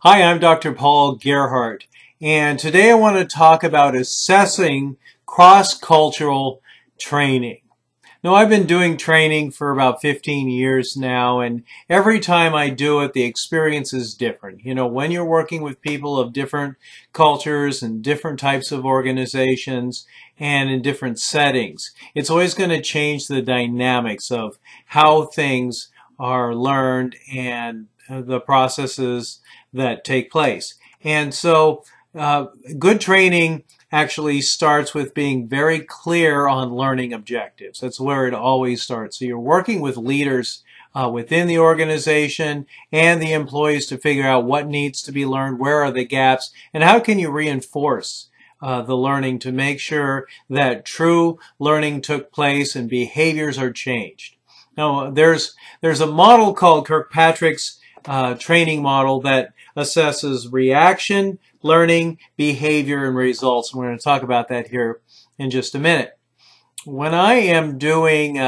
Hi, I'm Dr. Paul Gerhardt, and today I want to talk about assessing cross-cultural training. Now, I've been doing training for about 15 years now, and every time I do it, the experience is different. You know, when you're working with people of different cultures and different types of organizations and in different settings, it's always going to change the dynamics of how things are learned and the processes that take place. And so good training actually starts with being very clear on learning objectives. That's where it always starts. So you're working with leaders within the organization and the employees to figure out what needs to be learned, where are the gaps, and how can you reinforce the learning to make sure that true learning took place and behaviors are changed. Now, there's a model called Kirkpatrick's training model that assesses reaction, learning, behavior, and results. And we're going to talk about that here in just a minute. When I am doing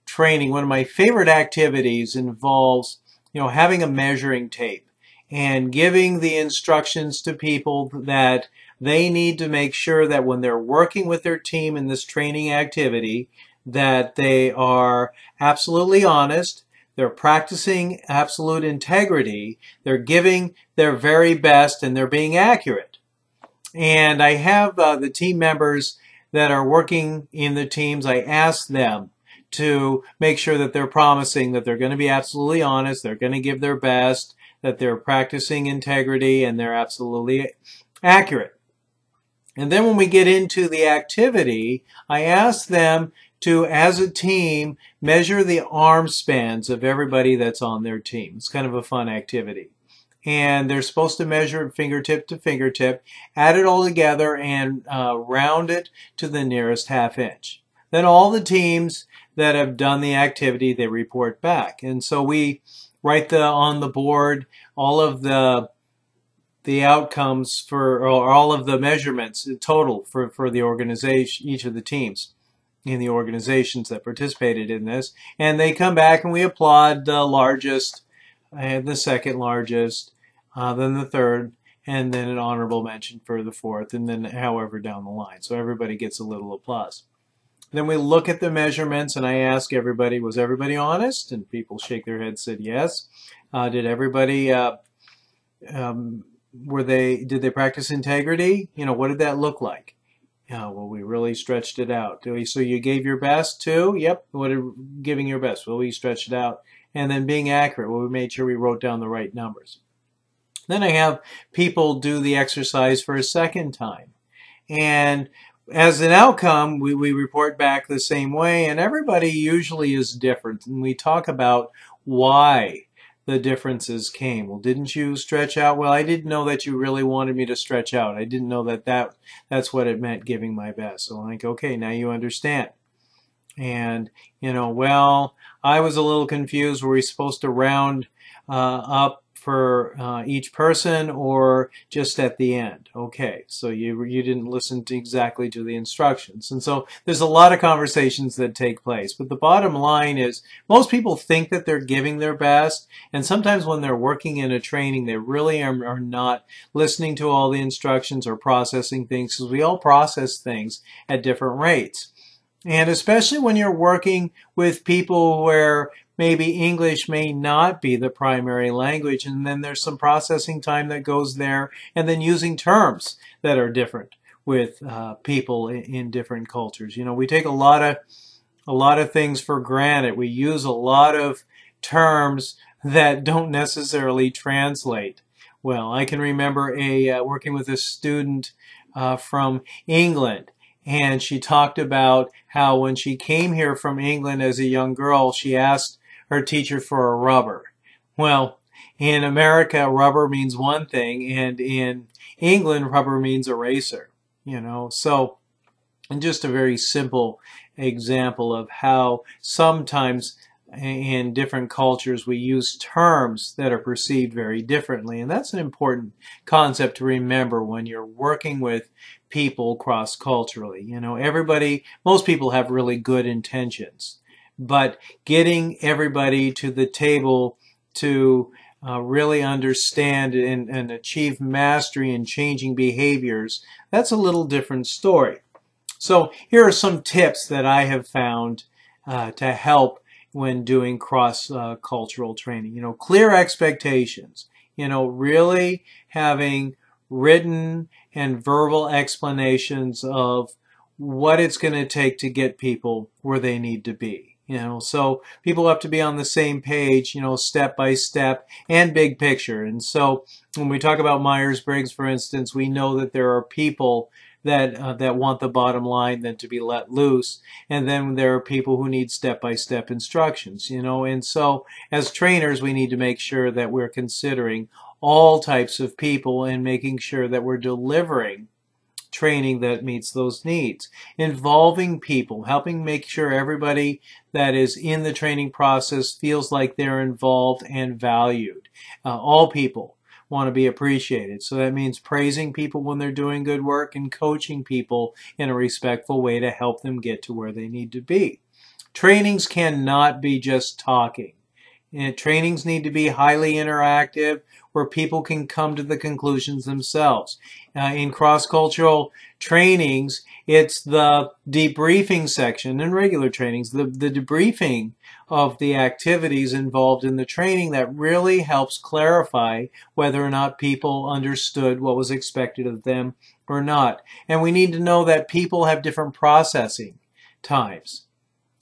training, one of my favorite activities involves, having a measuring tape and giving the instructions to people that they need to make sure that when they're working with their team in this training activity, that they are absolutely honest, they're practicing absolute integrity, they're giving their very best, and they're being accurate. And I have the team members that are working in the teams, I ask them to make sure that they're promising that they're going to be absolutely honest, they're going to give their best, that they're practicing integrity, and they're absolutely accurate. And then when we get into the activity, I ask them to, as a team, measure the arm spans of everybody that's on their team. It's kind of a fun activity. And they're supposed to measure it fingertip to fingertip, add it all together, and round it to the nearest half inch. Then all the teams that have done the activity, they report back. And so we write on the board all of the outcomes or all of the measurements total for the organization, each of the teams in the organizations that participated in this. And they come back and we applaud the largest and the second largest, then the third, and then an honorable mention for the fourth, and then however down the line. So everybody gets a little applause. Then we look at the measurements and I ask everybody, was everybody honest? And people shake their heads, said yes. Did everybody did they practice integrity? What did that look like? Well, we really stretched it out. So you gave your best too? Yep. Giving your best. Well, we stretched it out. And then being accurate. Well, we made sure we wrote down the right numbers. Then I have people do the exercise for a second time. And as an outcome, we report back the same way. And everybody usually is different. And we talk about why the differences came. Well, didn't you stretch out? Well, I didn't know that you really wanted me to stretch out. I didn't know that's what it meant, giving my best. So I'm like, okay, now you understand. And, well, I was a little confused. Were we supposed to round up for each person or just at the end? Okay, so you didn't listen exactly to the instructions. And so there's a lot of conversations that take place. But the bottom line is most people think that they're giving their best. And sometimes when they're working in a training, they really are not listening to all the instructions or processing things, because we all process things at different rates. And especially when you're working with people where maybe English may not be the primary language, and then there's some processing time that goes there, and then using terms that are different with people in different cultures. We take a lot of things for granted. We use a lot of terms that don't necessarily translate well. I can remember working with a student from England. And she talked about how when she came here from England as a young girl, she asked her teacher for a rubber. Well, in America, rubber means one thing, and in England, rubber means eraser. So, and just a very simple example of how sometimes in different cultures we use terms that are perceived very differently. And that's an important concept to remember when you're working with people cross-culturally. Most people have really good intentions, but getting everybody to the table to really understand and achieve mastery in changing behaviors, that's a little different story. So here are some tips that I have found to help when doing cross-cultural training. Clear expectations. Really having written and verbal explanations of what it's going to take to get people where they need to be. So people have to be on the same page, step by step and big picture. And so when we talk about Myers-Briggs, for instance, we know that there are people that want the bottom line then to be let loose, and then there are people who need step-by-step instructions. And so as trainers, we need to make sure that we're considering all types of people and making sure that we're delivering training that meets those needs. Involving people, helping make sure everybody that is in the training process feels like they're involved and valued. All people want to be appreciated. So that means praising people when they're doing good work and coaching people in a respectful way to help them get to where they need to be. Trainings cannot be just talking. Trainings need to be highly interactive where people can come to the conclusions themselves. In cross-cultural trainings, it's the debriefing section. In regular trainings, the debriefing of the activities involved in the training that really helps clarify whether or not people understood what was expected of them or not. And we need to know that people have different processing times.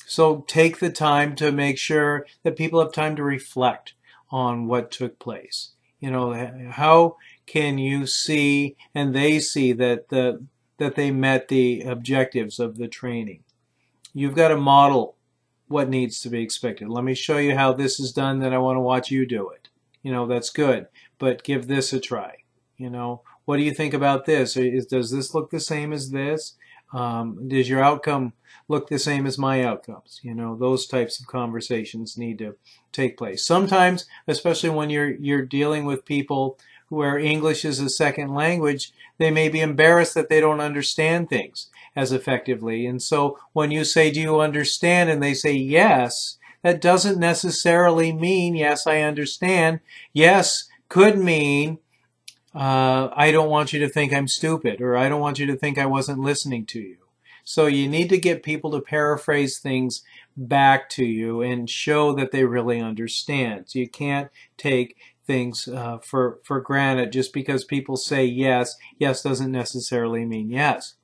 So take the time to make sure that people have time to reflect on what took place. How can you see and they see that they met the objectives of the training? You've got to model what needs to be expected. Let me show you how this is done, then I want to watch you do it. That's good, but give this a try. What do you think about this? Does this look the same as this? Does your outcome look the same as my outcomes? Those types of conversations need to take place. Sometimes, especially when you're dealing with people where English is a second language, they may be embarrassed that they don't understand things as effectively. And so when you say, do you understand? And they say yes, that doesn't necessarily mean yes, I understand. Yes could mean I don't want you to think I'm stupid, or I don't want you to think I wasn't listening to you. So you need to get people to paraphrase things back to you and show that they really understand. So you can't take things for granted just because people say yes. Yes doesn't necessarily mean yes.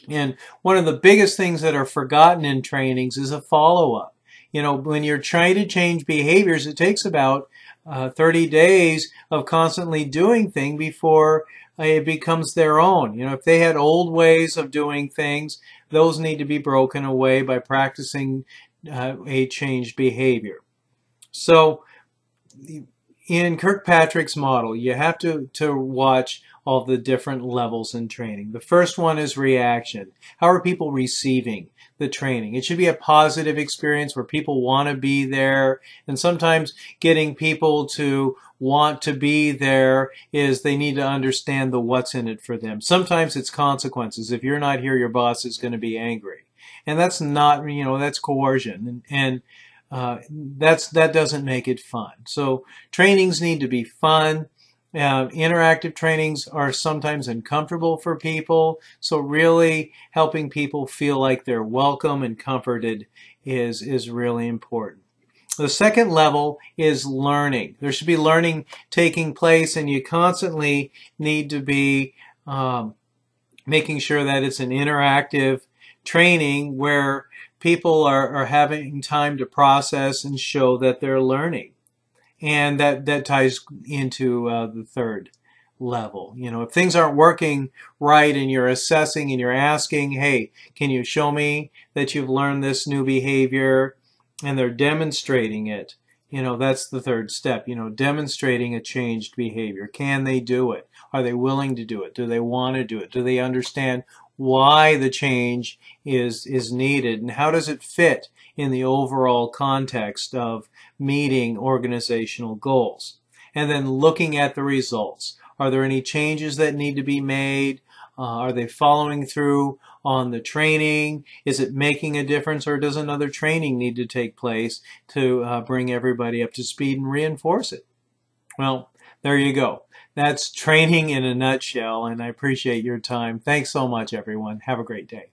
And one of the biggest things that are forgotten in trainings is a follow-up. When you're trying to change behaviors, it takes about 30 days of constantly doing things before it becomes their own. If they had old ways of doing things, those need to be broken away by practicing a changed behavior. So in Kirkpatrick's model, you have to watch all the different levels in training. The first one is reaction. How are people receiving the training? It should be a positive experience where people want to be there. And sometimes getting people to want to be there is they need to understand the what's in it for them. Sometimes it's consequences. If you're not here, your boss is going to be angry. And that's not, that's coercion. And that doesn't make it fun. So trainings need to be fun. Interactive trainings are sometimes uncomfortable for people, so really helping people feel like they're welcome and comforted is really important. The second level is learning. There should be learning taking place, and you constantly need to be making sure that it's an interactive training where people are having time to process and show that they're learning. And that ties into the third level. If things aren't working right and you're assessing and you're asking, hey, can you show me that you've learned this new behavior? And they're demonstrating it. That's the third step, demonstrating a changed behavior. Can they do it? Are they willing to do it? Do they want to do it? Do they understand why the change is needed? And how does it fit in the overall context of meeting organizational goals? And then looking at the results. Are there any changes that need to be made? Are they following through on the training? Is it making a difference, or does another training need to take place to bring everybody up to speed and reinforce it? Well, there you go. That's training in a nutshell, and I appreciate your time. Thanks so much, everyone. Have a great day.